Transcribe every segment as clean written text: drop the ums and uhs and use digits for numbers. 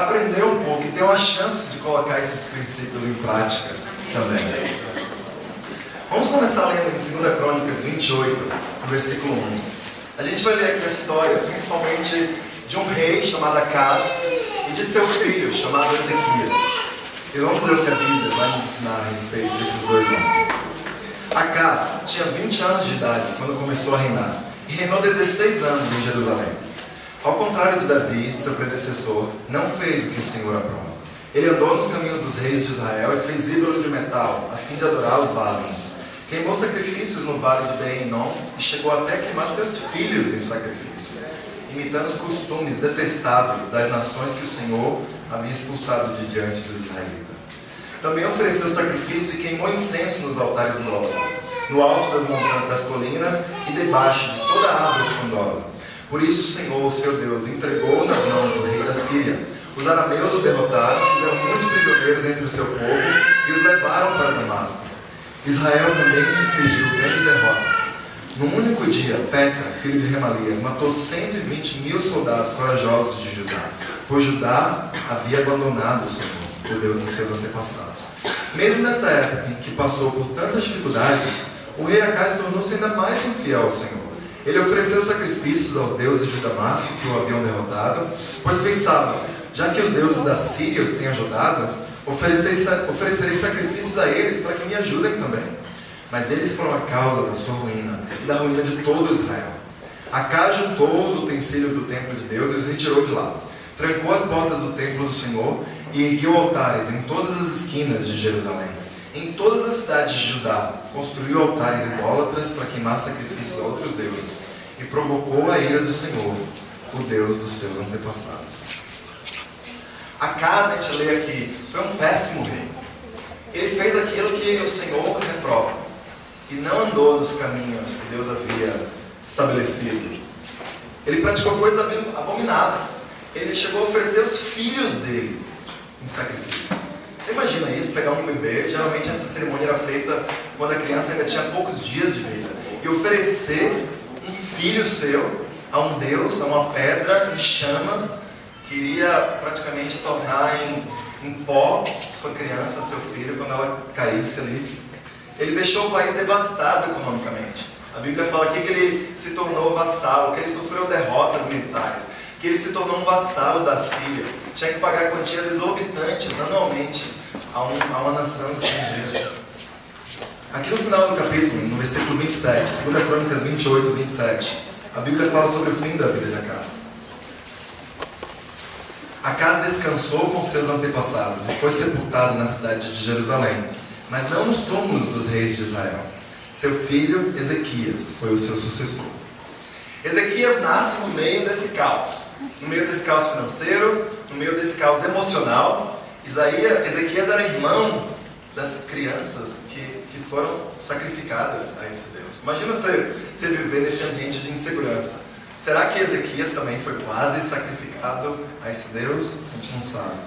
aprender um pouco e ter uma chance de colocar esses princípios em prática também. Vamos começar lendo em 2 Crônicas 28, no versículo 1. A gente vai ler aqui a história, principalmente de um rei chamado Acaz e de seu filho chamado Ezequias. E vamos ler o que a Bíblia vai nos ensinar a respeito desses dois homens. Acaz tinha 20 anos de idade quando começou a reinar e reinou 16 anos em Jerusalém. Ao contrário de Davi, seu predecessor, não fez o que o Senhor aprova. Ele andou nos caminhos dos reis de Israel e fez ídolos de metal, a fim de adorar os Baalins. Queimou sacrifícios no vale de Ben-Hinom e chegou até a queimar seus filhos em sacrifício, imitando os costumes detestáveis das nações que o Senhor havia expulsado de diante dos israelitas. Também ofereceu sacrifício e queimou incenso nos altares idólatras, no alto das montanhas, das colinas e debaixo de toda a árvore frondosa. Por isso o Senhor, seu Deus, entregou nas mãos do rei da Síria. Os arameus o derrotaram, fizeram muitos prisioneiros entre o seu povo e os levaram para Damasco. Israel também infligiu grande derrota. Num único dia, Peca, filho de Remalias, matou 120.000 soldados corajosos de Judá, pois Judá havia abandonado o Senhor, o Deus dos seus antepassados. Mesmo nessa época em que passou por tantas dificuldades, o rei Acaz tornou-se ainda mais infiel ao Senhor. Ele ofereceu sacrifícios aos deuses de Damasco que o haviam derrotado, pois pensava, já que os deuses da Síria os têm ajudado, oferecerei sacrifícios a eles para que me ajudem também. Mas eles foram a causa da sua ruína e da ruína de todo Israel. Acaz juntou os utensílios do templo de Deus e os retirou de lá. Trancou as portas do templo do Senhor e ergueu altares em todas as esquinas de Jerusalém. Em todas as cidades de Judá, construiu altares idólatras para queimar sacrifícios a outros deuses e provocou a ira do Senhor, o Deus dos seus antepassados. Acaz, a gente lê aqui, foi um péssimo rei. Ele fez aquilo que o Senhor reprova e não andou nos caminhos que Deus havia estabelecido. Ele praticou coisas abomináveis. Ele chegou a oferecer os filhos dele em sacrifício. Você imagina isso, pegar um bebê, geralmente essa cerimônia era feita quando a criança ainda tinha poucos dias de vida, e oferecer um filho seu a um Deus, a uma pedra em chamas, que iria praticamente tornar em pó sua criança, seu filho, quando ela caísse ali. Ele deixou o país devastado economicamente. A Bíblia fala aqui que ele se tornou vassalo, que ele sofreu derrotas militares, que ele se tornou um vassalo da Síria, tinha que pagar quantias exorbitantes anualmente a uma nação estrangeira. Aqui no final do capítulo, no versículo 27, 2 Crônicas 28, 27, a Bíblia fala sobre o fim da vida de Acaz. Acaz descansou com seus antepassados e foi sepultado na cidade de Jerusalém, mas não nos túmulos dos reis de Israel. Seu filho Ezequias foi o seu sucessor. Ezequias nasce no meio desse caos. No meio desse caos financeiro, no meio desse caos emocional. Ezequias era irmão das crianças que foram sacrificadas a esse Deus. Imagina você viver nesse ambiente de insegurança. Será que Ezequias também foi quase sacrificado a esse Deus? A gente não sabe.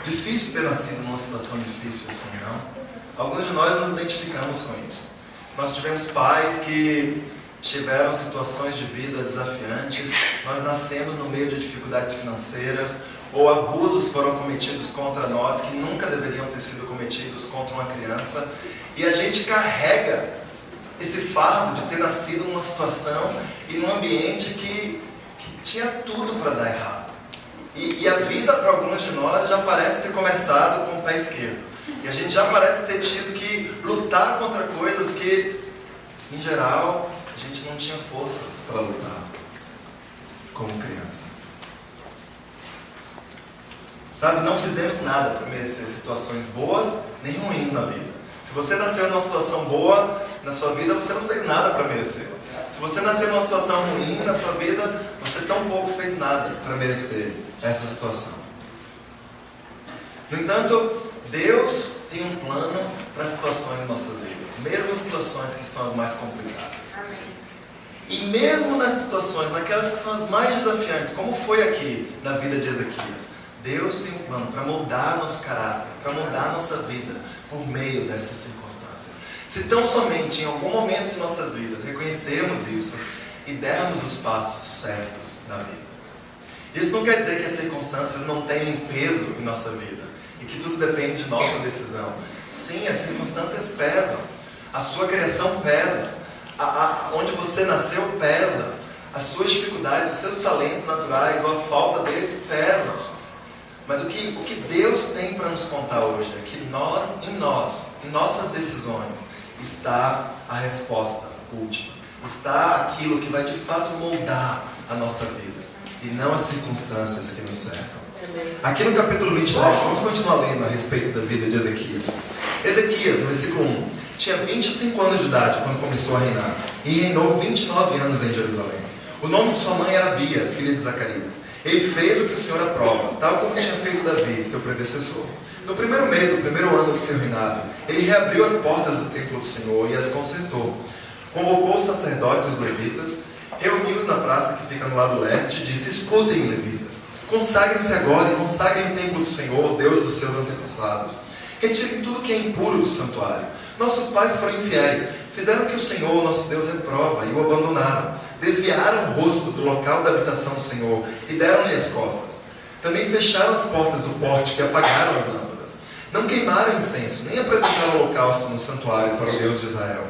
Difícil ter nascido numa situação difícil assim, não? Alguns de nós nos identificamos com isso. Nós tivemos pais que tiveram situações de vida desafiantes, nós nascemos no meio de dificuldades financeiras, ou abusos foram cometidos contra nós que nunca deveriam ter sido cometidos contra uma criança, e a gente carrega esse fardo de ter nascido numa situação e num ambiente que tinha tudo para dar errado. E a vida para alguns de nós já parece ter começado com o pé esquerdo, e a gente já parece ter tido que lutar contra coisas que, em geral, a gente não tinha forças para lutar como criança. Sabe, não fizemos nada para merecer situações boas nem ruins na vida. Se você nasceu numa situação boa na sua vida, você não fez nada para merecer. Se você nasceu numa situação ruim na sua vida, você tão pouco fez nada para merecer essa situação. No entanto, Deus tem um plano para as situações em nossas vidas, mesmo as situações que são as mais complicadas. Amém. E mesmo nas situações, naquelas que são as mais desafiantes, como foi aqui na vida de Ezequias, Deus tem um plano para moldar nosso caráter, para moldar nossa vida por meio dessas circunstâncias. Se tão somente em algum momento de nossas vidas reconhecermos isso e dermos os passos certos da vida. Isso não quer dizer que as circunstâncias não têm peso em nossa vida e que tudo depende de nossa decisão. Sim, as circunstâncias pesam. A sua criação pesa. Onde você nasceu pesa. As suas dificuldades, os seus talentos naturais ou a falta deles pesam. Mas o que Deus tem para nos contar hoje é que em nossas decisões, está a resposta última. Está aquilo que vai de fato moldar a nossa vida e não as circunstâncias que nos cercam. Aqui no capítulo 29, vamos continuar lendo a respeito da vida de Ezequias. Ezequias, no versículo 1, tinha 25 anos de idade quando começou a reinar e reinou 29 anos em Jerusalém. O nome de sua mãe era Abia, filha de Zacarias. Ele fez o que o Senhor aprova, tal como tinha feito Davi, seu predecessor. No primeiro mês do primeiro ano do seu reinado, ele reabriu as portas do templo do Senhor e as consertou. Convocou os sacerdotes e os levitas, reuniu-os na praça que fica no lado leste e disse: escutem, levitas, consagrem-se agora e consagrem o templo do Senhor, o Deus dos seus antepassados. Retirem tudo que é impuro do santuário. Nossos pais foram infiéis, fizeram o que o Senhor, nosso Deus, reprova e o abandonaram. Desviaram o rosto do local da habitação do Senhor e deram-lhe as costas. Também fecharam as portas do pórtico e apagaram as lâmpadas. Não queimaram incenso, nem apresentaram holocausto no santuário para o Deus de Israel.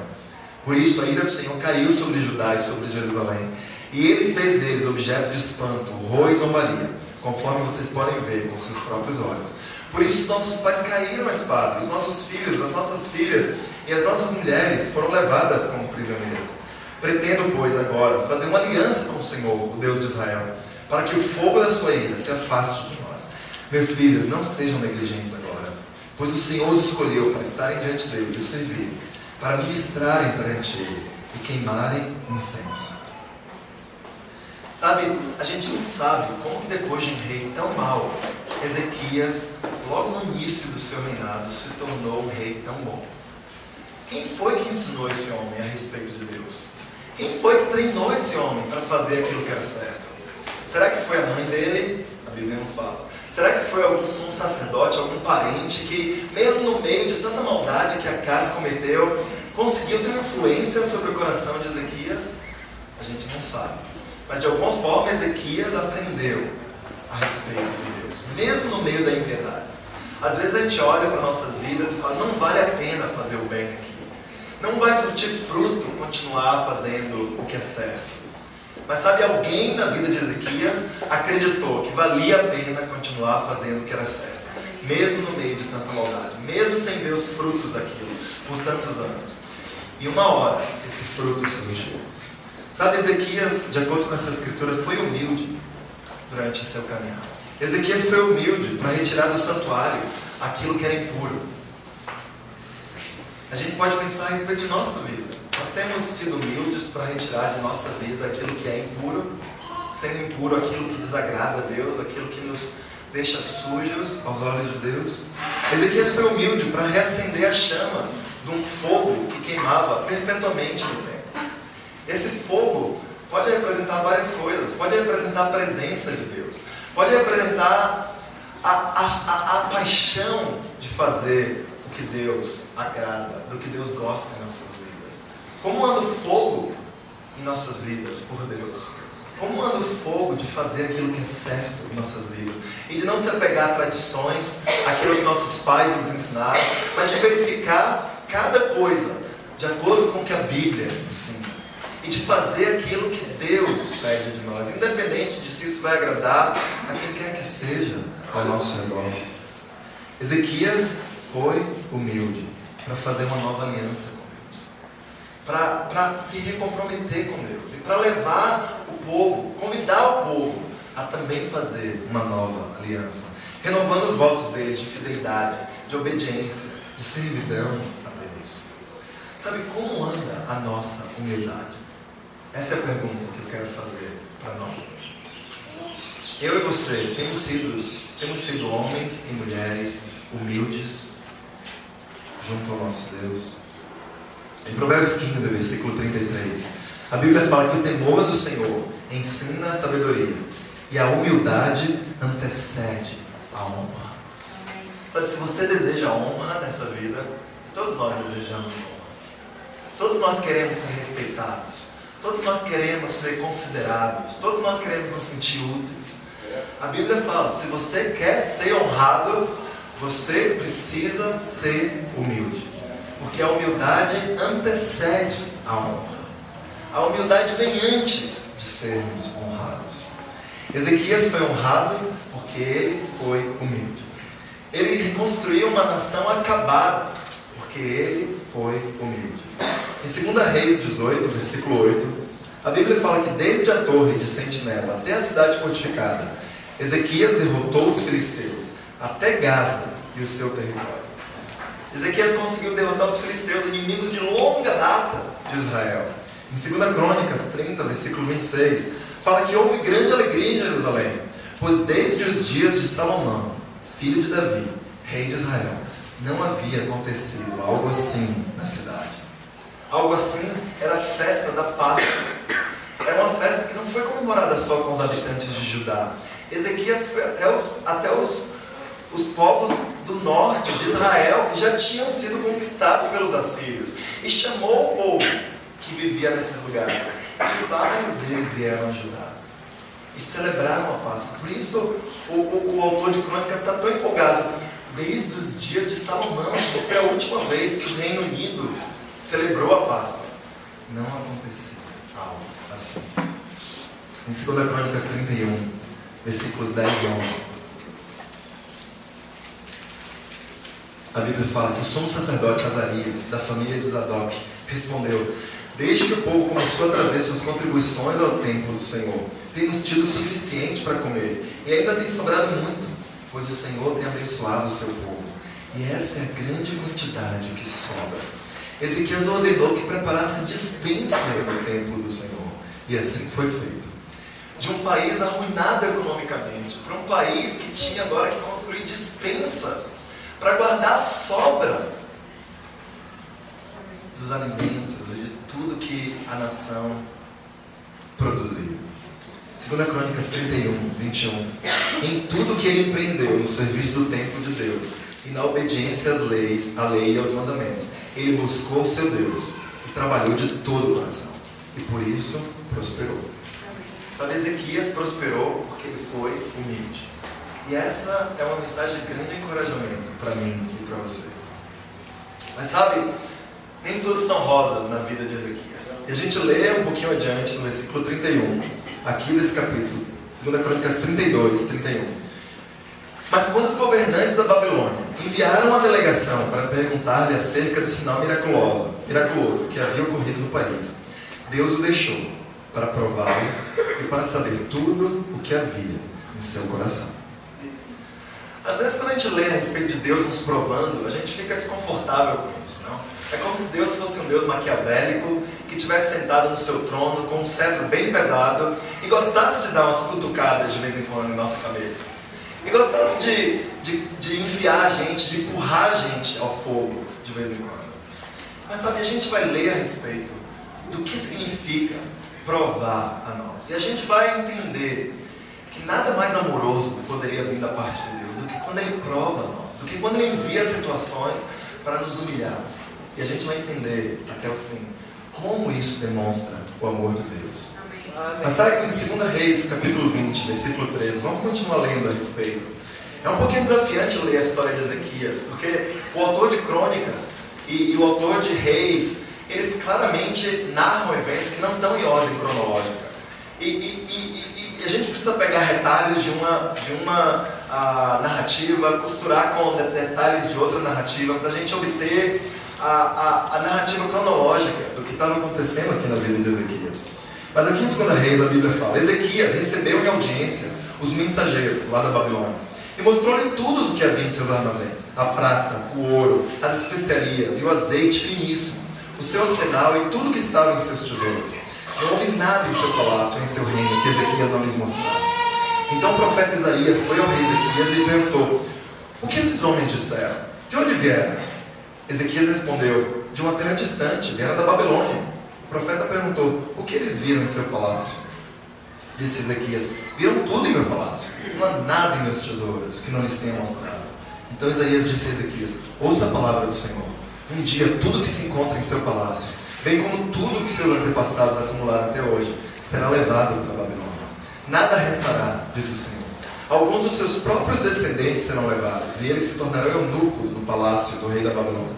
Por isso a ira do Senhor caiu sobre Judá e sobre Jerusalém, e ele fez deles objeto de espanto, horror e zombaria, conforme vocês podem ver com seus próprios olhos. Por isso nossos pais caíram à espada, os nossos filhos, as nossas filhas e as nossas mulheres foram levadas como prisioneiras. Pretendo, pois, agora fazer uma aliança com o Senhor, o Deus de Israel, para que o fogo da sua ira se afaste de nós. Meus filhos, não sejam negligentes agora, pois o Senhor os escolheu para estarem diante dele e o servir, para ministrarem perante ele e queimarem incenso. Sabe, a gente não sabe como que depois de um rei tão mau, Ezequias, logo no início do seu reinado, se tornou um rei tão bom. Quem foi que ensinou esse homem a respeito de Deus? Quem foi que treinou esse homem para fazer aquilo que era certo? Será que foi a mãe dele? A Bíblia não fala. Será que foi algum sumo sacerdote, algum parente que, mesmo no meio de tanta maldade que Acaz cometeu, conseguiu ter influência sobre o coração de Ezequias? A gente não sabe. Mas de alguma forma Ezequias aprendeu a respeito de Deus, mesmo no meio da impiedade. Às vezes a gente olha para nossas vidas e fala: não vale a pena fazer o bem aqui. Não vai surtir fruto continuar fazendo o que é certo. Mas sabe, alguém na vida de Ezequias acreditou que valia a pena continuar fazendo o que era certo, mesmo no meio de tanta maldade, mesmo sem ver os frutos daquilo por tantos anos. E uma hora esse fruto surgiu. Sabe, Ezequias, de acordo com essa escritura, foi humilde durante seu caminhar. Ezequias foi humilde para retirar do santuário aquilo que era impuro. A gente pode pensar a respeito de nossa vida. Nós temos sido humildes para retirar de nossa vida aquilo que é impuro, sendo impuro aquilo que desagrada a Deus, aquilo que nos deixa sujos aos olhos de Deus. Ezequias foi humilde para reacender a chama de um fogo que queimava perpetuamente no templo. Esse fogo pode representar várias coisas. Pode representar a presença de Deus, pode representar a paixão de fazer o que Deus agrada, do que Deus gosta em nossas vidas. Como anda o fogo em nossas vidas por Deus? Como anda o fogo de fazer aquilo que é certo em nossas vidas? E de não se apegar a tradições, aquilo que nossos pais nos ensinaram, mas de verificar cada coisa de acordo com o que a Bíblia ensina. E de fazer aquilo que Deus pede de nós, independente de se isso vai agradar a quem quer que seja ao nosso redor. Ezequias foi humilde para fazer uma nova aliança com Deus, para se recomprometer com Deus e para levar o povo, convidar o povo a também fazer uma nova aliança, renovando os votos deles de fidelidade, de obediência, de servidão a Deus. Sabe como anda a nossa humildade? Essa é a pergunta que eu quero fazer para nós hoje. Eu e você temos sido homens e mulheres humildes junto ao nosso Deus. Em Provérbios 15, versículo 33, a Bíblia fala que o temor do Senhor ensina a sabedoria e a humildade antecede a honra. Sabe, se você deseja honra nessa vida, todos nós desejamos honra. Todos nós queremos ser respeitados. Todos nós queremos ser considerados. Todos nós queremos nos sentir úteis. A Bíblia fala, se você quer ser honrado, você precisa ser humilde. Porque a humildade antecede a honra. A humildade vem antes de sermos honrados. Ezequias foi honrado porque ele foi humilde. Ele reconstruiu uma nação acabada porque ele foi humilde. Em 2 Reis 18, versículo 8, a Bíblia fala que desde a torre de Sentinela até a cidade fortificada, Ezequias derrotou os filisteus até Gaza e o seu território. Ezequias conseguiu derrotar os filisteus, inimigos de longa data de Israel. Em 2 Crônicas 30, versículo 26, fala que houve grande alegria em Jerusalém, pois desde os dias de Salomão, filho de Davi, rei de Israel, não havia acontecido algo assim na cidade. Algo assim era a festa da Páscoa. Era uma festa que não foi comemorada só com os habitantes de Judá. Ezequias foi até os povos do norte de Israel, que já tinham sido conquistados pelos assírios, e chamou o povo que vivia nesses lugares. E vários deles vieram ajudar e celebraram a Páscoa. Por isso o autor de Crônicas está tão empolgado. Desde os dias de Salomão, que foi a última vez que o Reino Unido celebrou a Páscoa, não aconteceu algo assim. Em 2 Crônicas 31, versículos 10 e 11, a Bíblia fala que o sumo sacerdote Azarias, da família de Zadok, respondeu: desde que o povo começou a trazer suas contribuições ao templo do Senhor, temos tido o suficiente para comer, e ainda tem sobrado muito, pois o Senhor tem abençoado o seu povo, e esta é a grande quantidade que sobra. Ezequias ordenou que preparasse dispensas no templo do Senhor, e assim foi feito. De um país arruinado economicamente, para um país que tinha agora que construir dispensas para guardar a sobra dos alimentos e de tudo que a nação produzia. 2 Crônicas 31, 21. Em tudo que ele empreendeu no serviço do templo de Deus e na obediência às leis, à lei e aos mandamentos, ele buscou o seu Deus e trabalhou de todo o coração. E por isso prosperou. Sabe, Ezequias prosperou porque ele foi humilde. E essa é uma mensagem de grande encorajamento para mim e para você. Mas sabe, nem todos são rosas na vida de Ezequias. E a gente lê um pouquinho adiante no versículo 31, aqui desse capítulo, 2 Crônicas 32, 31. Mas quando os governantes da Babilônia enviaram uma delegação para perguntar-lhe acerca do sinal miraculoso que havia ocorrido no país, Deus o deixou para prová-lo e para saber tudo o que havia em seu coração. Às vezes, quando a gente lê a respeito de Deus nos provando, a gente fica desconfortável com isso, não? É como se Deus fosse um Deus maquiavélico que estivesse sentado no seu trono com um cetro bem pesado e gostasse de dar umas cutucadas de vez em quando em nossa cabeça. E gostasse de enfiar a gente, de empurrar a gente ao fogo de vez em quando. Mas sabe, a gente vai ler a respeito do que significa provar a nós. E a gente vai entender que nada mais amoroso poderia vir da parte de Deus do que quando Ele prova a nós, do que quando Ele envia situações para nos humilhar. E a gente vai entender até o fim como isso demonstra o amor de Deus. Amém. Mas sabe que em 2 Reis, capítulo 20, versículo 13, vamos continuar lendo a respeito. É um pouquinho desafiante ler a história de Ezequias, porque o autor de Crônicas e o autor de Reis, eles claramente narram eventos que não estão em ordem cronológica. E a gente precisa pegar retalhos de uma narrativa, costurar com detalhes de outra narrativa, para a gente obter a narrativa cronológica do que estava acontecendo aqui na vida de Ezequias. Mas aqui em 2 Reis a Bíblia fala: Ezequias recebeu em audiência os mensageiros lá da Babilônia e mostrou-lhe tudo o que havia em seus armazéns: a prata, o ouro, as especiarias e o azeite finíssimo, o seu arsenal e tudo que estava em seus tesouros. Não houve nada em seu palácio ou em seu reino que Ezequias não lhes mostrasse. Então o profeta Isaías foi ao rei Ezequias e lhe perguntou: o que esses homens disseram? De onde vieram? Ezequias respondeu: de uma terra distante, vieram da Babilônia. O profeta perguntou: o que eles viram em seu palácio? Disse Ezequias: viram tudo em meu palácio, não há nada em meus tesouros que não lhes tenha mostrado. Então Isaías disse a Ezequias: ouça a palavra do Senhor. Um dia tudo que se encontra em seu palácio, bem como tudo que seus antepassados acumularam até hoje, será levado para a Babilônia. Nada restará, diz o Senhor. Alguns dos seus próprios descendentes serão levados, e eles se tornarão eunucos no palácio do rei da Babilônia.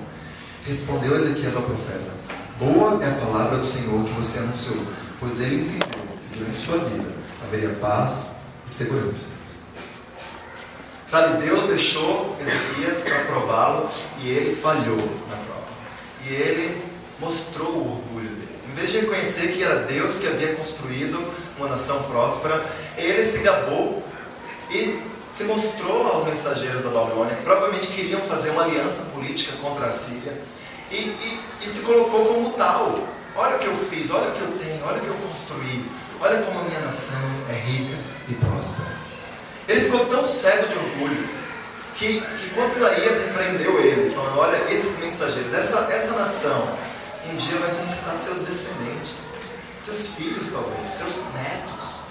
Respondeu Ezequias ao profeta: boa é a palavra do Senhor que você anunciou, pois ele entendeu que durante sua vida haveria paz e segurança. Sabe, Deus deixou Ezequias para prová-lo e ele falhou na prova. E ele mostrou o orgulho dele. Em vez de reconhecer que era Deus que havia construído uma nação próspera, ele se gabou e se mostrou aos mensageiros da Babilônia, que provavelmente queriam fazer uma aliança política contra a Síria, e se colocou como tal. Olha o que eu fiz, olha o que eu tenho, olha o que eu construí, olha como a minha nação é rica e próspera. Ele ficou tão cego de orgulho que quando Isaías repreendeu ele, falando: olha, esses mensageiros, essa nação um dia vai conquistar seus descendentes, seus filhos talvez, seus netos.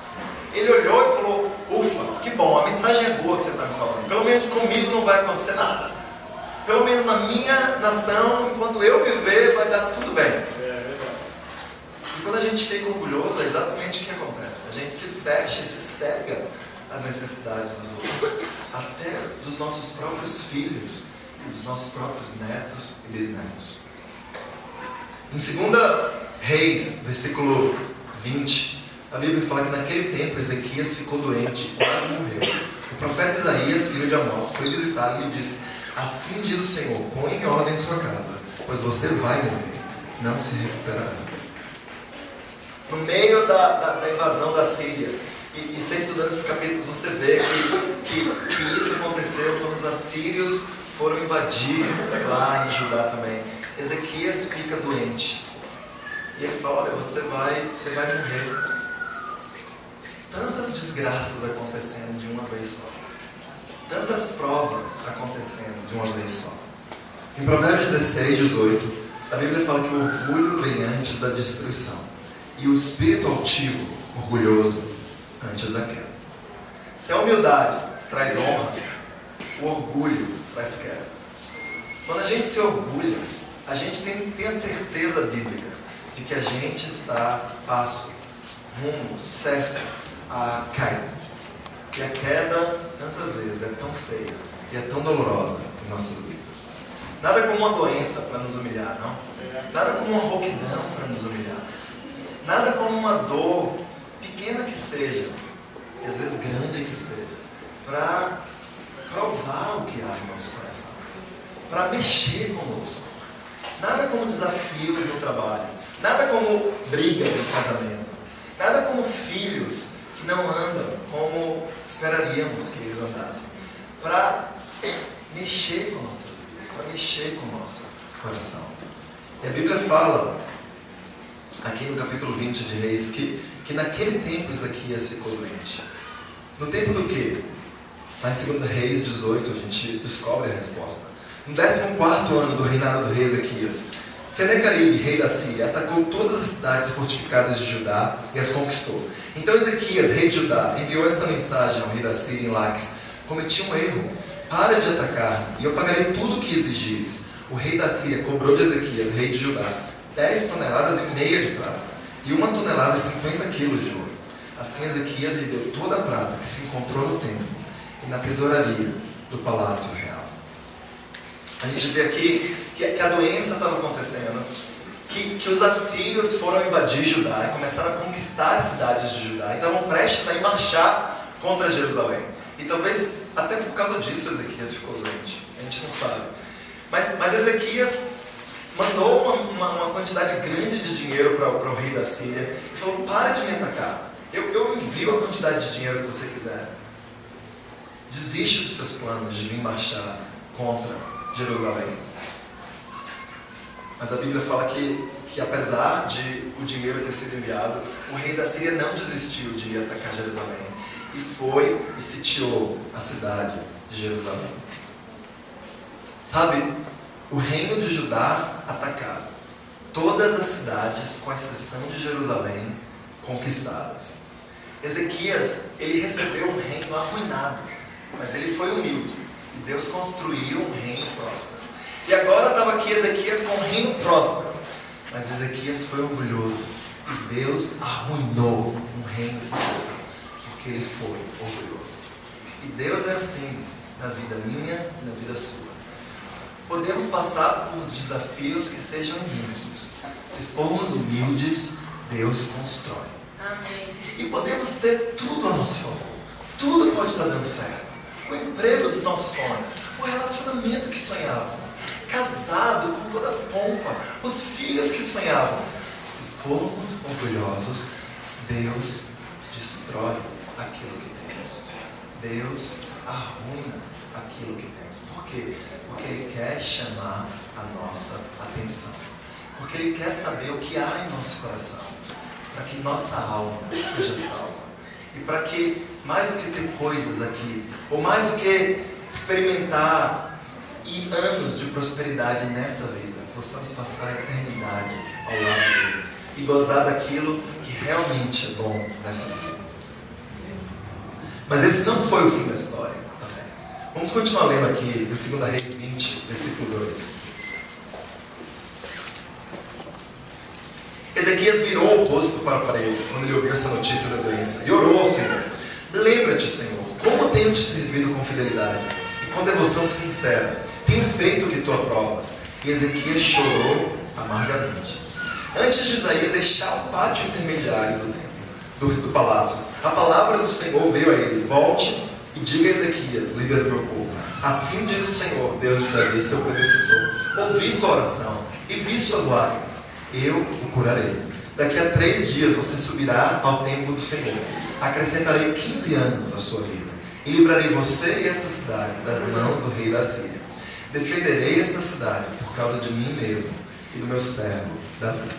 Ele olhou e falou: ufa, que bom, a mensagem é boa que você está me falando. Pelo menos comigo não vai acontecer nada. Pelo menos na minha nação, enquanto eu viver, vai dar tudo bem. E quando a gente fica orgulhoso, é exatamente o que acontece. A gente se fecha e se cega às necessidades dos outros, até dos nossos próprios filhos e dos nossos próprios netos e bisnetos. Em 2 Reis, versículo 20, a Bíblia fala que naquele tempo Ezequias ficou doente e quase morreu. O profeta Isaías, filho de Amós, foi visitá-lo e lhe disse: assim diz o Senhor, põe em ordem sua casa, pois você vai morrer, não se recuperará. No meio da invasão da Síria, e você estudando esses capítulos, você vê que isso aconteceu quando os assírios foram invadir lá em Judá também. Ezequias fica doente. E ele fala: olha, você vai morrer. Tantas desgraças acontecendo de uma vez só. Tantas provas acontecendo de uma vez só. Em Provérbios 16, 18, a Bíblia fala que o orgulho vem antes da destruição, e o espírito altivo, orgulhoso, antes da queda. Se a humildade traz honra, o orgulho traz queda. Quando a gente se orgulha, a gente tem a certeza bíblica de que a gente está passo, rumo, certo a cair. E a queda, tantas vezes, é tão feia e é tão dolorosa em nossas vidas. Nada como uma doença para nos humilhar, não? Nada como uma rouquidão para nos humilhar. Nada como uma dor, pequena que seja, e às vezes grande que seja, para provar o que há em nosso coração, para mexer conosco. Nada como desafios no trabalho, nada como briga no casamento, nada como filhos que não andam como esperaríamos que eles andassem, para mexer com nossas vidas, para mexer com o nosso coração. E a Bíblia fala, aqui no capítulo 20 de Reis, que naquele tempo Ezequias ficou doente. No tempo do quê? Lá em 2 Reis 18 a gente descobre a resposta. No 14º ano do reinado do rei Ezequias, Senaqueribe, rei da Síria, atacou todas as cidades fortificadas de Judá e as conquistou. Então Ezequias, rei de Judá, enviou esta mensagem ao rei da Síria em Laques: cometi um erro, para de atacar e eu pagarei tudo o que exigires. O rei da Síria cobrou de Ezequias, rei de Judá, 10,5 toneladas de prata e 1 tonelada e 50 quilos de ouro. Assim Ezequias lhe deu toda a prata que se encontrou no templo e na tesouraria do palácio real. A gente vê aqui que a doença estava acontecendo, que os assírios foram invadir Judá e começaram a conquistar as cidades de Judá, e estavam prestes a ir marchar contra Jerusalém. E talvez até por causa disso Ezequias ficou doente, a gente não sabe. Mas Ezequias mandou uma quantidade grande de dinheiro para o rei da Síria e falou: para de me atacar, eu envio a quantidade de dinheiro que você quiser. Desiste dos seus planos de vir marchar contra Jerusalém. Mas a Bíblia fala que apesar de o dinheiro ter sido enviado, o rei da Síria não desistiu de ir atacar Jerusalém, e foi e sitiou a cidade de Jerusalém. Sabe, o reino de Judá atacado, todas as cidades, com exceção de Jerusalém, conquistadas. Ezequias, ele recebeu um reino arruinado, mas ele foi humilde, e Deus construiu um reino próspero. E agora estava aqui Ezequias com um reino próspero, mas Ezequias foi orgulhoso, e Deus arruinou um reino próspero, porque ele foi orgulhoso. E Deus é assim na vida minha e na vida sua. Podemos passar por desafios que sejam imensos. Se formos humildes, Deus constrói. Amém. E podemos ter tudo a nosso favor. Tudo pode estar dando certo. O emprego dos nossos sonhos, o relacionamento que sonhávamos, casado com toda a pompa, os filhos que sonhávamos. Se formos orgulhosos, Deus destrói aquilo que temos. Deus arruina aquilo que temos. Por quê? Porque Ele quer chamar a nossa atenção. Porque Ele quer saber o que há em nosso coração, para que nossa alma seja salva. E para que, mais do que ter coisas aqui, ou mais do que experimentar anos de prosperidade nessa vida, possamos passar a eternidade ao lado dele e gozar daquilo que realmente é bom nessa vida. Mas esse não foi o fim da história também. Vamos continuar lendo aqui em 2 Reis 20, versículo 2. Ezequias virou o rosto para a parede quando ele ouviu essa notícia da doença e orou ao Senhor. Lembra-te, Senhor, como tenho te servido com fidelidade e com devoção sincera. Tenho feito o que tu aprovas. E Ezequias chorou amargamente. Antes de Isaías deixar o pátio intermediário do templo, do palácio, a palavra do Senhor veio a ele: volte e diga a Ezequias, líder do meu povo: assim diz o Senhor, Deus de Davi, seu predecessor: ouvi sua oração e vi suas lágrimas. Eu o curarei. Daqui a 3 dias você subirá ao templo do Senhor. Acrescentarei 15 anos à sua vida e livrarei você e esta cidade das mãos do rei da Síria. Defenderei esta cidade por causa de mim mesmo e do meu servo Davi.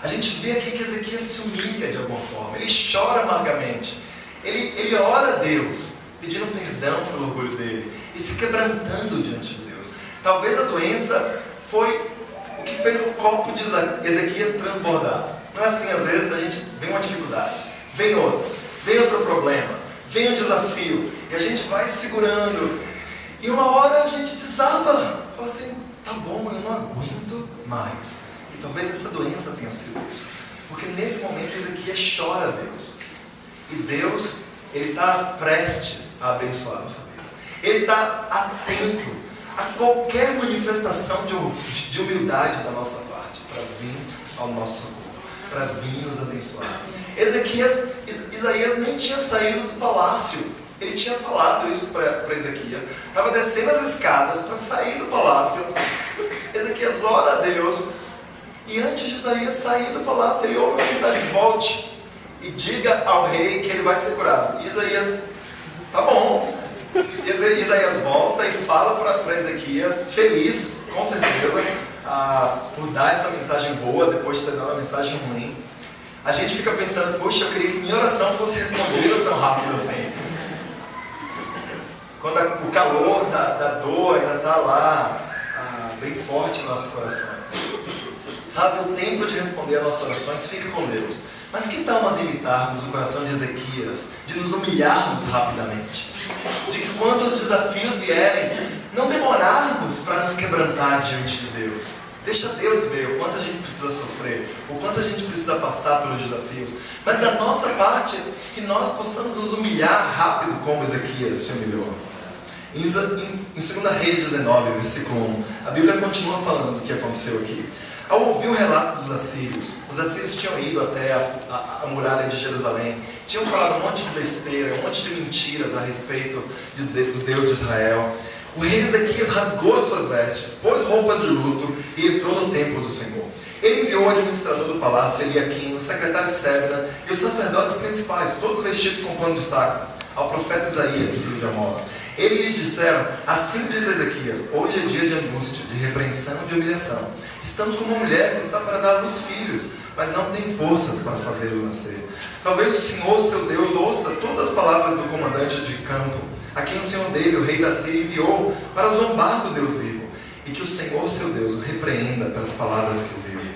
A gente vê aqui que Ezequias se humilha de alguma forma. Ele chora amargamente. Ele ora a Deus, pedindo perdão pelo orgulho dele e se quebrantando diante de Deus. Talvez a doença foi o que fez o copo de Ezequias transbordar. Não é assim, às vezes a gente vem uma dificuldade, vem outro problema, vem um desafio, e a gente vai segurando, e uma hora a gente desaba, fala assim: tá bom, eu não aguento mais. E talvez essa doença tenha sido isso, porque nesse momento Ezequias chora a Deus, e Deus, Ele está prestes a abençoar a nossa vida. Ele está atento a qualquer manifestação de humildade da nossa parte, para vir ao nosso socorro, para vir nos abençoar. Isaías nem tinha saído do palácio. Ele tinha falado isso para Ezequias. Estava descendo as escadas para sair do palácio. Ezequias ora a Deus. E antes de Isaías sair do palácio, ele ouve uma mensagem: volte e diga ao rei que ele vai ser curado. E Isaías: tá bom. Isaías volta e fala para Ezequias, feliz, com certeza, por dar essa mensagem boa, depois de ter dado uma mensagem ruim. A gente fica pensando: poxa, eu queria que minha oração fosse respondida tão rápido assim. Quando o calor da dor ainda está lá, bem forte nos nossos corações. Sabe, o tempo de responder as nossas orações fica com Deus. Mas que tal nós imitarmos o coração de Ezequias, de nos humilharmos rapidamente? De que quando os desafios vierem, não demorarmos para nos quebrantar diante de Deus. Deixa Deus ver o quanto a gente precisa sofrer, o quanto a gente precisa passar pelos desafios. Mas da nossa parte, que nós possamos nos humilhar rápido como Ezequias se humilhou. Em 2 Reis 19, versículo 1, a Bíblia continua falando o que aconteceu aqui. Ao ouvir o relato dos assírios, os assírios tinham ido até a muralha de Jerusalém, tinham falado um monte de besteira, um monte de mentiras a respeito do Deus de Israel. O rei Ezequias rasgou as suas vestes, pôs roupas de luto e entrou no templo do Senhor. Ele enviou o administrador do palácio, Eliaquim, o secretário Sebna e os sacerdotes principais, todos vestidos com pano de saco, ao profeta Isaías, filho de Amós. Eles lhes disseram: assim diz Ezequias, hoje é dia de angústia, de repreensão e de humilhação. Estamos como uma mulher que está para dar à luz filhos, mas não tem forças para fazê-los nascer. Talvez o Senhor, seu Deus, ouça todas as palavras do comandante de campo, a quem o Senhor dele, o rei da Síria, enviou para zombar do Deus vivo, e que o Senhor, seu Deus, o repreenda pelas palavras que ouviu.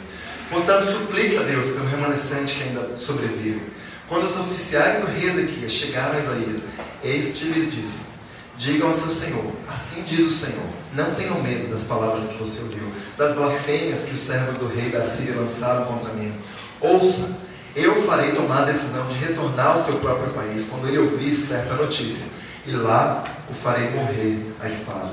Portanto, suplica a Deus pelo remanescente que ainda sobrevive. Quando os oficiais do rei Ezequias chegaram a Isaías, este lhes disse: digam ao seu Senhor, assim diz o Senhor, não tenham medo das palavras que você ouviu, das blasfêmias que os servos do rei da Síria lançaram contra mim. Ouça, eu farei tomar a decisão de retornar ao seu próprio país quando ele ouvir certa notícia, e lá o farei morrer à espada.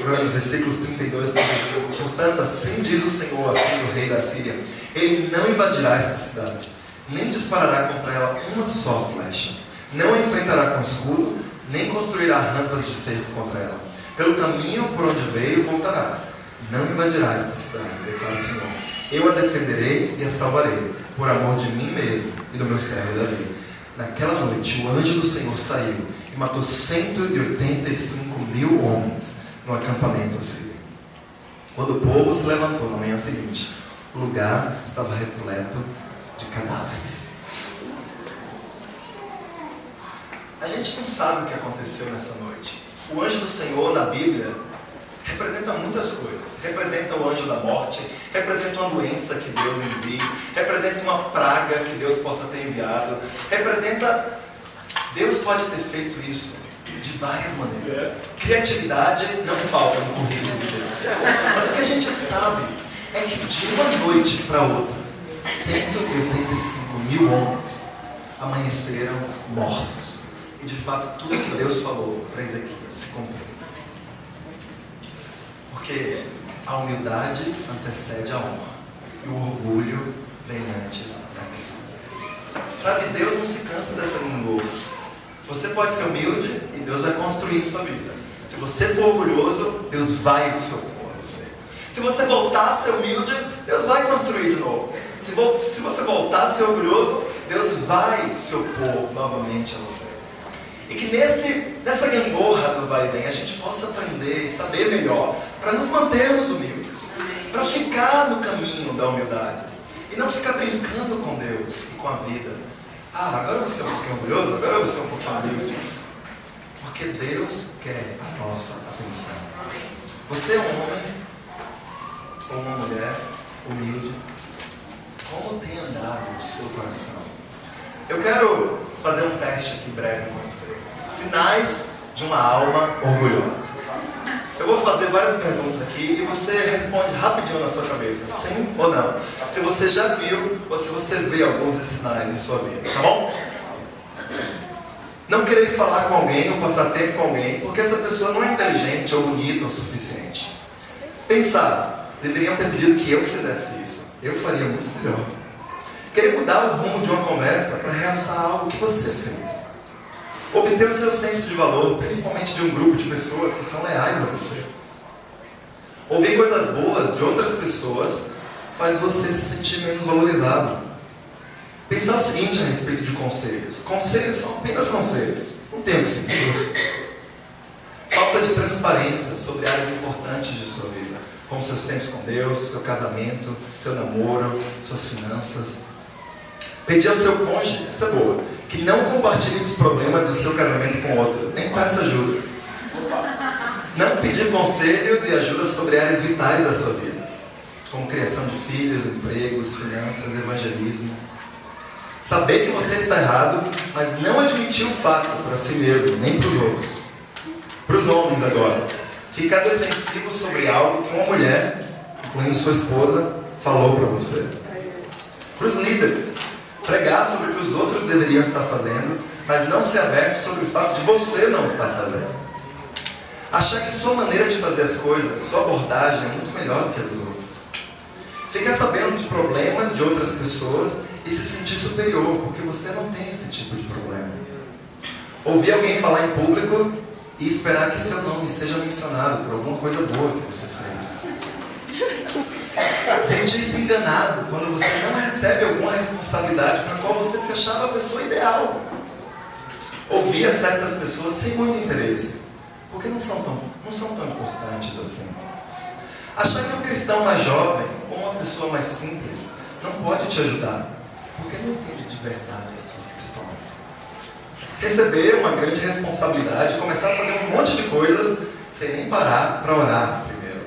Agora nos versículos 32 e 35. Portanto, assim diz o Senhor, assim o rei da Síria: ele não invadirá esta cidade, nem disparará contra ela uma só flecha, não a enfrentará com escudo, nem construirá rampas de cerco contra ela. Pelo caminho por onde veio, voltará. Não invadirá esta cidade, declara o Senhor. Eu a defenderei e a salvarei, por amor de mim mesmo e do meu servo Davi. Naquela noite, o anjo do Senhor saiu e matou 185.000 homens no acampamento assírio. Quando o povo se levantou na manhã seguinte, o lugar estava repleto de cadáveres. A gente não sabe o que aconteceu nessa noite. O anjo do Senhor na Bíblia representa muitas coisas. Representa o anjo da morte, representa uma doença que Deus envia, representa uma praga que Deus possa ter enviado, representa... Deus pode ter feito isso de várias maneiras. Criatividade não falta no currículo de Deus. Mas o que a gente sabe é que de uma noite para outra, 185.000 homens amanheceram mortos. E de fato tudo que Deus falou para Ezequias se cumpriu. Porque a humildade antecede a honra e o orgulho vem antes da queda. Sabe, Deus não se cansa dessa gangorra. Você pode ser humilde e Deus vai construir sua vida. Se você for orgulhoso, Deus vai se opor a você. Se você voltar a ser humilde, Deus vai construir de novo. Se você voltar a ser orgulhoso, Deus vai se opor novamente a você. E que nessa gangorra do vai e vem a gente possa aprender e saber melhor para nos mantermos humildes, para ficar no caminho da humildade e não ficar brincando com Deus e com a vida. Agora eu vou ser um pouquinho orgulhoso, agora eu vou ser um pouquinho humilde. Porque Deus quer a nossa atenção. Você é um homem ou uma mulher humilde? Como tem andado o seu coração? Eu quero fazer um teste aqui breve com você. Sinais de uma alma orgulhosa. Eu vou fazer várias perguntas aqui e você responde rapidinho na sua cabeça, sim ou não. Se você já viu ou se você vê alguns desses sinais em sua vida, tá bom? Não querer falar com alguém ou passar tempo com alguém porque essa pessoa não é inteligente ou bonita o suficiente. Pensar, deveriam ter pedido que eu fizesse isso. Eu faria muito melhor. Querer mudar o rumo de uma conversa para realçar algo que você fez. Obter o seu senso de valor, principalmente de um grupo de pessoas que são leais a você. Ouvir coisas boas de outras pessoas faz você se sentir menos valorizado. Pensar o seguinte a respeito de conselhos. Conselhos são apenas conselhos. Não tem o que seguir isso. Falta de transparência sobre áreas importantes de sua vida, como seus tempos com Deus, seu casamento, seu namoro, suas finanças. Pedir ao seu cônjuge, essa é boa, que não compartilhe os problemas do seu casamento com outros, nem peça ajuda. Não pedir conselhos e ajuda sobre áreas vitais da sua vida, como criação de filhos, empregos, finanças, evangelismo. Saber que você está errado, mas não admitir o fato para si mesmo, nem para os outros. Para os homens agora, ficar defensivo sobre algo que uma mulher, incluindo sua esposa, falou para você. Para os líderes, pregar sobre o que os outros deveriam estar fazendo, mas não ser aberto sobre o fato de você não estar fazendo. Achar que sua maneira de fazer as coisas, sua abordagem é muito melhor do que a dos outros. Ficar sabendo de problemas de outras pessoas e se sentir superior, porque você não tem esse tipo de problema. Ouvir alguém falar em público e esperar que seu nome seja mencionado por alguma coisa boa que você fez. Sentir-se enganado quando você não recebe alguma responsabilidade para a qual você se achava a pessoa ideal. Ouvir a certas pessoas sem muito interesse, porque não são tão importantes assim. Achar que um cristão mais jovem ou uma pessoa mais simples não pode te ajudar, porque não entende de verdade as suas questões. Receber uma grande responsabilidade e começar a fazer um monte de coisas sem nem parar para orar primeiro.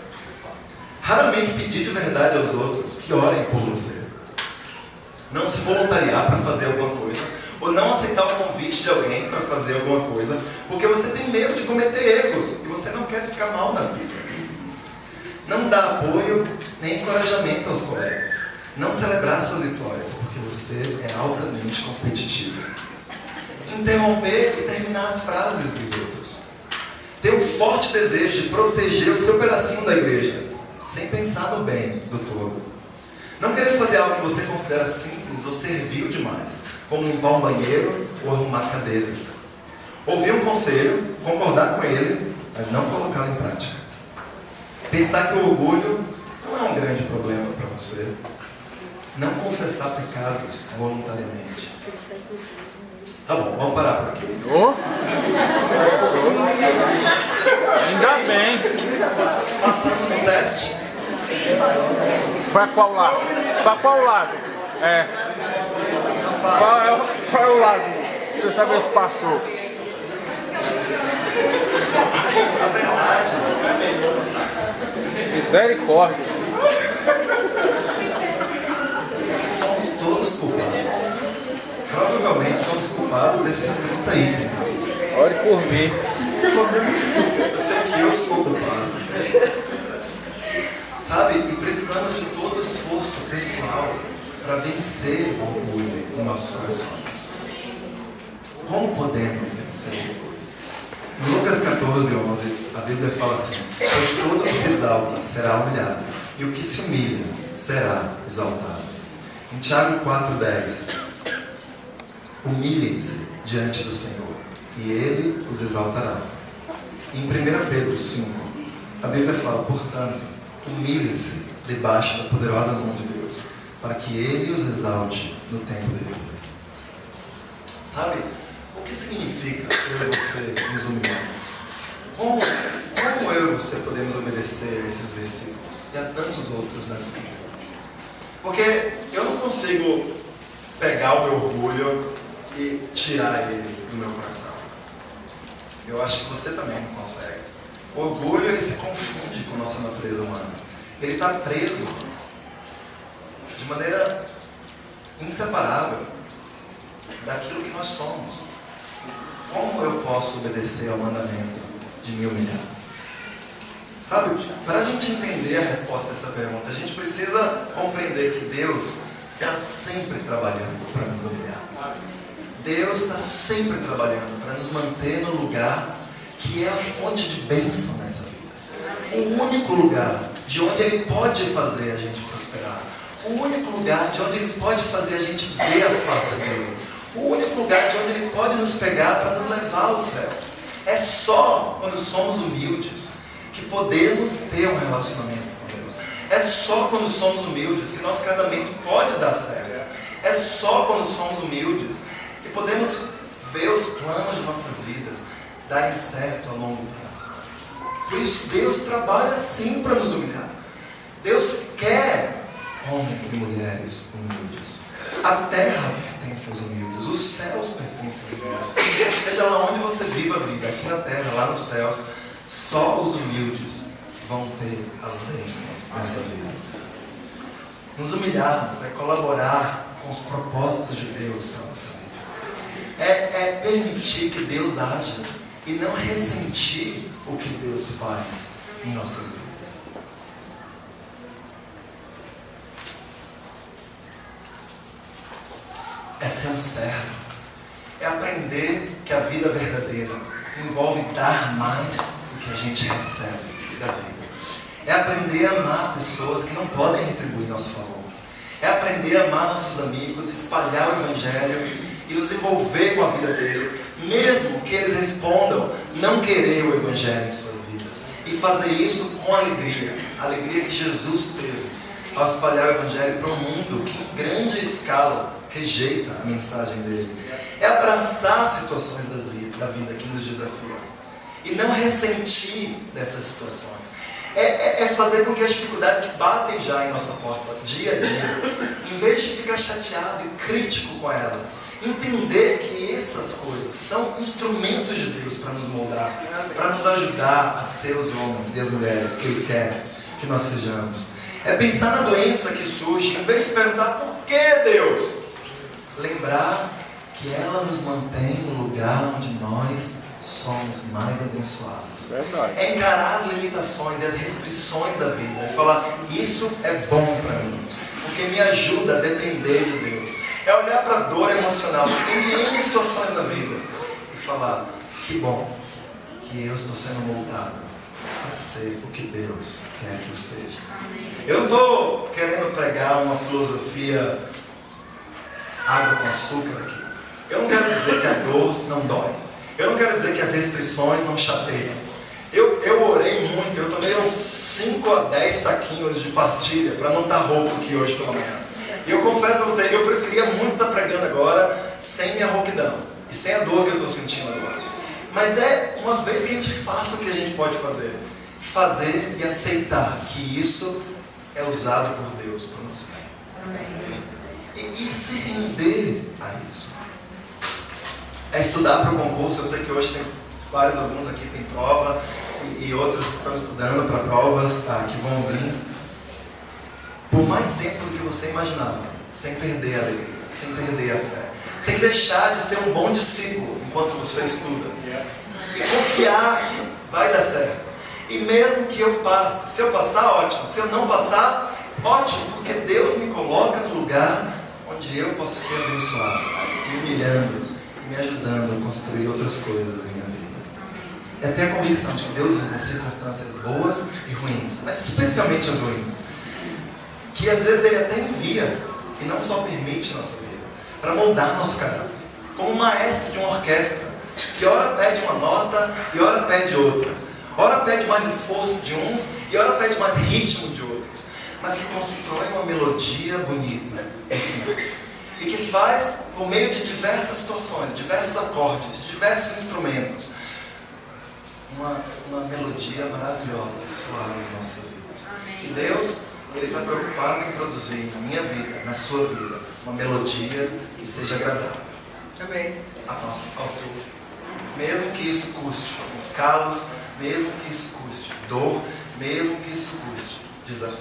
Raramente pedir de verdade aos outros que orem por você. Não se voluntariar para fazer alguma coisa, ou não aceitar o convite de alguém para fazer alguma coisa, porque você tem medo de cometer erros e você não quer ficar mal na vida. Não dar apoio nem encorajamento aos colegas. Não celebrar suas vitórias, porque você é altamente competitivo. Interromper e terminar as frases dos outros. forte desejo de proteger o seu pedacinho da igreja, sem pensar no bem do todo. Não querer fazer algo que você considera simples ou servil demais, como limpar um banheiro ou arrumar cadeiras. Ouvir um conselho, concordar com ele, mas não colocá-lo em prática. Pensar que o orgulho não é um grande problema para você. Não confessar pecados voluntariamente. Tá bom, vamos parar por aqui. Oh. Ainda bem. Passando no teste. Para qual lado? Para qual lado? É. Tá fácil. Qual é o lado? Você sabe se passou. A verdade. Misericórdia. Somos todos culpados. Provavelmente somos culpados desses 30 itens. Ore por mim. Eu sei que eu sou culpado. Sabe? E precisamos de todo esforço pessoal para vencer o orgulho em nossos corações. Como podemos vencer o orgulho? Em Lucas 14:11, a Bíblia fala assim: pois todo que se exalta será humilhado, e o que se humilha será exaltado. Em Tiago 4:10, humilhem-se diante do Senhor, e Ele os exaltará. Em 1 Pedro 5, a Bíblia fala: portanto, humilhem-se debaixo da poderosa mão de Deus, para que Ele os exalte no tempo devido. Sabe, o que significa eu e você nos humilharmos? Como eu e você podemos obedecer a esses versículos e a tantos outros nas Escrituras? Porque eu não consigo pegar o meu orgulho e tirar ele do meu coração. Eu acho que você também não consegue. O orgulho, ele se confunde com a nossa natureza humana. Ele está preso de maneira inseparável daquilo que nós somos. Como eu posso obedecer ao mandamento de me humilhar? Sabe, para a gente entender a resposta dessa pergunta, a gente precisa compreender que Deus está sempre trabalhando para nos humilhar. Deus está sempre trabalhando para nos manter no lugar que é a fonte de bênção nessa vida. O único lugar de onde Ele pode fazer a gente prosperar. O único lugar de onde Ele pode fazer a gente ver a face dele. O único lugar de onde Ele pode nos pegar para nos levar ao céu. É só quando somos humildes que podemos ter um relacionamento com Deus. É só quando somos humildes que nosso casamento pode dar certo. É só quando somos humildes que podemos ver os planos de nossas vidas darem certo a longo prazo. Por isso Deus trabalha assim para nos humilhar. Deus quer homens e mulheres humildes. A terra pertence aos humildes, os céus pertencem aos humildes. Seja lá onde você viva a vida, aqui na terra, lá nos céus, só os humildes vão ter as bênçãos nessa vida. Nos humilharmos é colaborar com os propósitos de Deus para a nossa vida. É permitir que Deus haja e não ressentir o que Deus faz em nossas vidas. É ser um servo. É aprender que a vida verdadeira envolve dar mais do que a gente recebe da vida. É aprender a amar pessoas que não podem retribuir nosso favor. É aprender a amar nossos amigos, espalhar o Evangelho e nos envolver com a vida deles, mesmo que eles respondam não querer o Evangelho em suas vidas. E fazer isso com alegria. A alegria que Jesus teve ao espalhar o Evangelho para um mundo que em grande escala rejeita a mensagem dele. É abraçar as situações da vida que nos desafiam e não ressentir dessas situações. É fazer com que as dificuldades que batem já em nossa porta dia a dia, em vez de ficar chateado e crítico com elas, entender que essas coisas são instrumentos de Deus para nos moldar, para nos ajudar a ser os homens e as mulheres que Ele quer que nós sejamos. É pensar na doença que surge, em vez de se perguntar por que Deus, lembrar que ela nos mantém no lugar onde nós somos mais abençoados. Verdade. É encarar as limitações e as restrições da vida e falar: isso é bom para mim, porque me ajuda a depender de Deus. É olhar para a dor emocional que tem em situações da vida e falar: que bom que que eu estou sendo moldado para ser o que Deus quer que eu seja. Eu não estou querendo pregar uma filosofia água com açúcar aqui. Eu não quero dizer que a dor não dói. Eu não quero dizer que as restrições não chateiam. Eu orei muito, eu tomei uns 5 a 10 saquinhos de pastilha para não estar rouco aqui hoje pela manhã. E eu confesso a você que eu preferia muito estar pregando agora sem minha rouquidão e sem a dor que eu estou sentindo agora. Mas é uma vez que a gente faça o que a gente pode fazer. Fazer e aceitar que isso é usado por Deus para o nosso bem. E se render a isso. É estudar para o concurso. Eu sei que hoje tem alguns aqui têm prova e outros estão estudando para provas que vão vir. Por mais tempo do que você imaginava, sem perder a alegria, sem perder a fé, sem deixar de ser um bom discípulo enquanto você estuda. E confiar que vai dar certo. E mesmo que eu passe, se eu passar, ótimo. Se eu não passar, ótimo, porque Deus me coloca no lugar onde eu posso ser abençoado, me humilhando e me ajudando a construir outras coisas em minha vida. Eu tenho a convicção de que Deus usa circunstâncias boas e ruins, mas especialmente as ruins, que às vezes Ele até envia e não só permite nossa vida, para moldar nosso caráter, como um maestro de uma orquestra, que ora pede uma nota e ora pede outra, ora pede mais esforço de uns e ora pede mais ritmo de outros, mas que constrói uma melodia bonita, enfim, e que faz, por meio de diversas situações, diversos acordes, diversos instrumentos, uma melodia maravilhosa soar nas nossas vidas. E Deus, Ele está preocupado em produzir na minha vida, na sua vida, uma melodia que seja agradável ao seu ouvido. Mesmo que isso custe alguns calos, mesmo que isso custe dor, mesmo que isso custe desafios.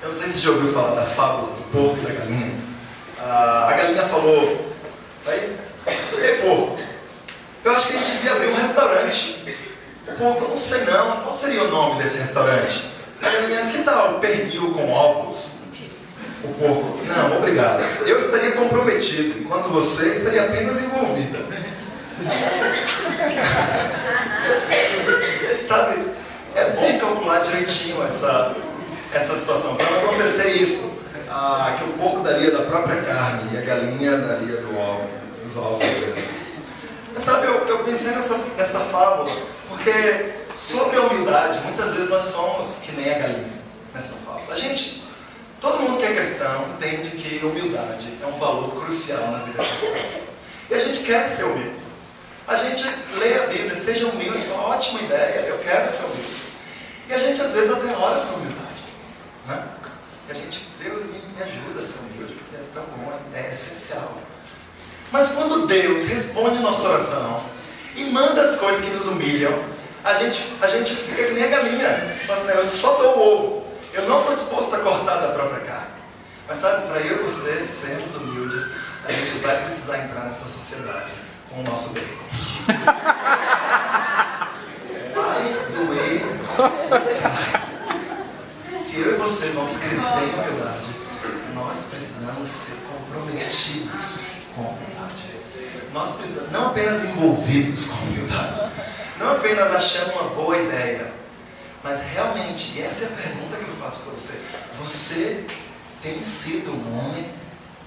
Eu não sei se você já ouviu falar da fábula do porco e da galinha. A galinha falou: ei, porco, eu acho que a gente devia abrir um restaurante. O porco, eu não sei não, qual seria o nome desse restaurante? A galinha: que tal pernil com ovos? O porco: não, obrigado. Eu estaria comprometido, enquanto você estaria apenas envolvida. Sabe, é bom calcular direitinho essa situação, para não acontecer isso, que o porco daria da própria carne e a galinha daria dos ovos dele. Mas sabe, eu pensei nessa fábula, porque sobre a humildade, muitas vezes nós somos que nem a galinha nessa fábula. Todo mundo que é cristão entende que humildade é um valor crucial na vida cristã. E a gente quer ser humilde. A gente lê a Bíblia, seja humilde, fala: ótima ideia, eu quero ser humilde. E a gente às vezes até ora por humildade, né? E Deus me ajuda a ser humilde, porque é tão bom, é essencial. Mas quando Deus responde nossa oração e manda as coisas que nos humilham, a gente fica que nem a galinha. Fala assim: eu só dou o ovo, eu não estou disposto a cortar da própria carne. Mas sabe, para eu e você sermos humildes, a gente vai precisar entrar nessa sociedade com o nosso bacon. Vai doer na carne. Se eu e você vamos crescer em humildade, nós precisamos ser comprometidos com a humildade. Nós precisamos, não apenas envolvidos com a humildade, não apenas achando uma boa ideia, mas realmente, e essa é a pergunta que eu faço para você: você tem sido um homem,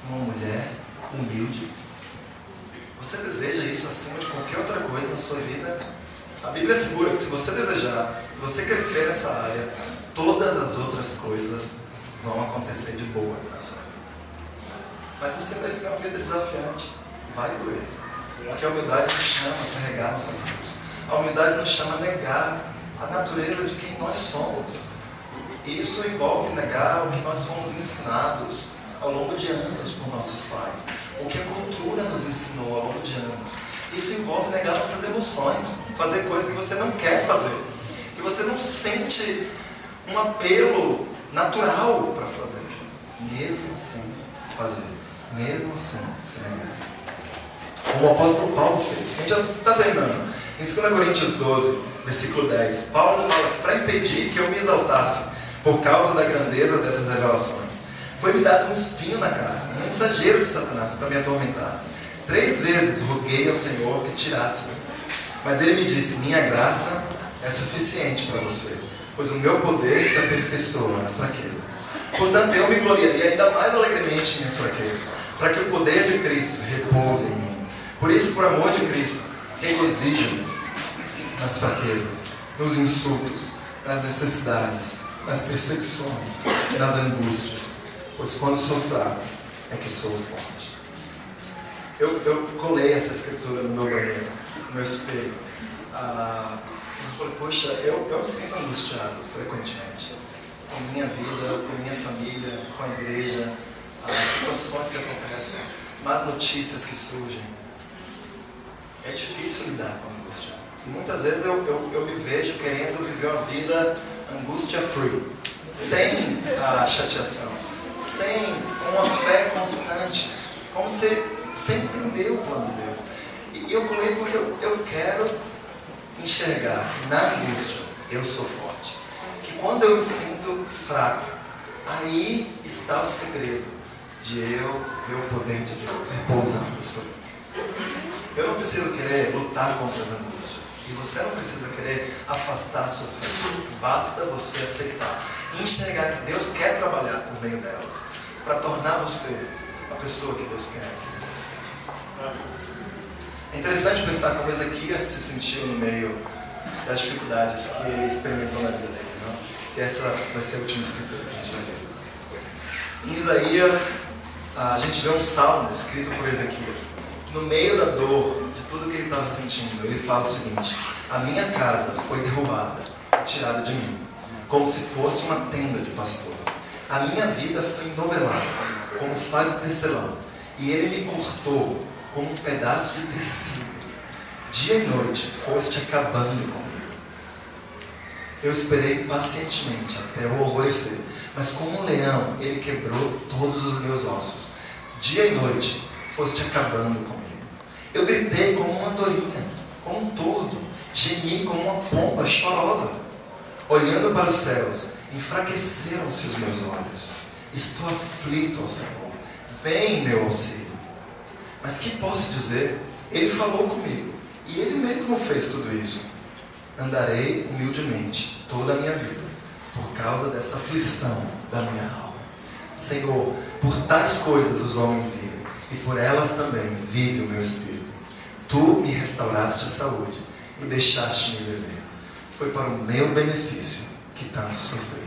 uma mulher humilde? Você deseja isso acima de qualquer outra coisa na sua vida? A Bíblia assegura que se você desejar, você crescer nessa área, todas as outras coisas vão acontecer de boas na sua vida. Mas você vai viver uma vida desafiante, vai doer. Porque a humildade nos chama a carregar nossa cruz. A humildade nos chama a negar a natureza de quem nós somos. E isso envolve negar o que nós fomos ensinados ao longo de anos por nossos pais, o que a cultura nos ensinou ao longo de anos. Isso envolve negar nossas emoções, fazer coisas que você não quer fazer, que você não sente um apelo natural para fazer. Mesmo assim, fazer. Mesmo assim, se negar. Como o apóstolo Paulo fez. A gente já está terminando. Em 2 Coríntios 12, versículo 10, Paulo fala: para impedir que eu me exaltasse por causa da grandeza dessas revelações, foi-me dado um espinho na carne, um mensageiro de Satanás para me atormentar. 3 vezes roguei ao Senhor que tirasse. Mas ele me disse: minha graça é suficiente para você, pois o meu poder se aperfeiçoa na fraqueza. Portanto, eu me gloriarei ainda mais alegremente em minhas fraquezas, para que o poder de Cristo repouse em mim. Por isso, por amor de Cristo, regozijo-me nas fraquezas, nos insultos, nas necessidades, nas perseguições e nas angústias, pois quando sou fraco é que sou forte. Eu colei essa escritura no meu banheiro, no meu espelho. Eu falei: poxa, eu me sinto angustiado frequentemente com minha vida, com minha família, com a igreja, as situações que acontecem, más notícias que surgem. É difícil lidar com a angústia. E muitas vezes eu me vejo querendo viver uma vida angústia-free, sem a chateação, sem uma fé constante, como se sem entender o plano de Deus. E eu colei porque eu quero enxergar que na angústia eu sou forte. Que quando eu me sinto fraco, aí está o segredo de eu ver o poder de Deus repousando sobre mim. Eu não preciso querer lutar contra as angústias. E você não precisa querer afastar suas fraquezas. Basta você aceitar e enxergar que Deus quer trabalhar por meio delas, para tornar você a pessoa que Deus quer que você seja. É interessante pensar como Ezequias se sentiu no meio das dificuldades que ele experimentou na vida dele. Não? E essa vai ser a última escritura que a gente vai ver. Em Isaías, a gente vê um salmo escrito por Ezequias. No meio da dor, de tudo que ele estava sentindo, ele fala o seguinte: a minha casa foi derrubada, tirada de mim, como se fosse uma tenda de pastor. A minha vida foi enovelada, como faz o tecelão, e ele me cortou como um pedaço de tecido. Dia e noite foste acabando comigo. Eu esperei pacientemente até o alvorecer, mas como um leão, ele quebrou todos os meus ossos. Dia e noite foste acabando comigo. Eu gritei como uma andorinha, como um tordo, gemi como uma pomba chorosa. Olhando para os céus, enfraqueceram-se os meus olhos. Estou aflito, ó Senhor. Vem meu auxílio. Mas que posso dizer? Ele falou comigo, e ele mesmo fez tudo isso. Andarei humildemente toda a minha vida, por causa dessa aflição da minha alma. Senhor, por tais coisas os homens vivem, e por elas também vive o meu espírito. Tu me restauraste a saúde e deixaste-me viver. Foi para o meu benefício que tanto sofri.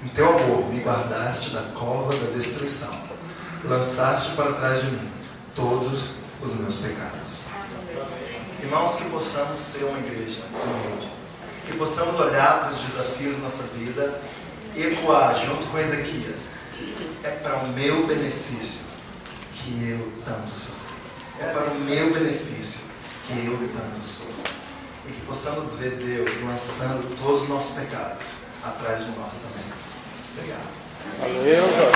Em teu amor me guardaste da cova da destruição. Lançaste para trás de mim todos os meus pecados. Irmãos, que possamos ser uma igreja humilde. Que possamos olhar para os desafios da nossa vida e ecoar junto com Ezequias: é para o meu benefício que eu tanto sofri. É para o meu benefício que eu tanto sofro. E que possamos ver Deus lançando todos os nossos pecados atrás de nós também. Obrigado. Valeu.